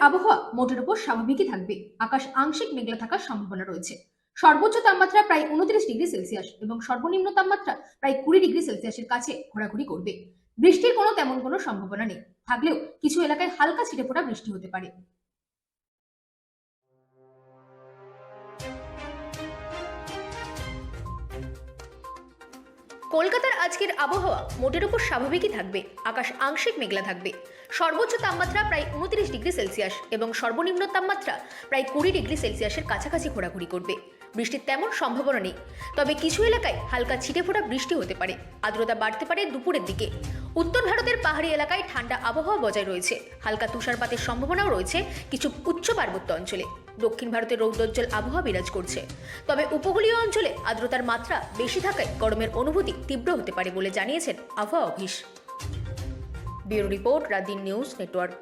আবহাওয়া মোটের উপর স্বাভাবিকই থাকবে। আকাশ আংশিক মেঘলা থাকার সম্ভাবনা রয়েছে। সর্বোচ্চ তাপমাত্রা প্রায় 29 ডিগ্রি সেলসিয়াস এবং সর্বনিম্ন তাপমাত্রা প্রায় 20 ডিগ্রি সেলসিয়াসের কাছে ঘোরাঘুরি করবে। বৃষ্টির তেমন কোনো সম্ভাবনা নেই, থাকলেও কিছু এলাকায় হালকা ছিটেফোঁটা বৃষ্টি হতে পারে। কলকাতার আজকের আবহাওয়া মোটের উপর স্বাভাবিকই থাকবে। আকাশ আংশিক মেঘলা থাকবে। সর্বোচ্চ তাপমাত্রা প্রায় 29 ডিগ্রি সেলসিয়াস এবং সর্বনিম্ন তাপমাত্রা প্রায় 20 ডিগ্রি সেলসিয়াসের কাছাকাছি ঘোরাঘুরি করবে। বৃষ্টির তেমন সম্ভাবনা নেই, তবে কিছু এলাকায় হালকা ছিটেফোঁটা বৃষ্টি হতে পারে। আর্দ্রতা বাড়তে পারে দুপুরের দিকে। উত্তর ভারতের পাহাড়ি এলাকায় ঠান্ডা আবহাওয়া বজায় রয়েছে। হালকা তুষারপাতের সম্ভাবনাও রয়েছে কিছু উচ্চ পার্বত্য অঞ্চলে। দক্ষিণ ভারতে রৌদ্রোজ্জ্বল আবহাওয়া বিরাজ করছে, তবে উপকূলীয় অঞ্চলে আর্দ্রতার মাত্রা বেশি থাকায় গরমের অনুভূতি তীব্র হতে পারে বলে জানিয়েছেন আবহাওয়া অফিস। ব্যুরো রিপোর্ট, রাত দিন নিউজ নেটওয়ার্ক।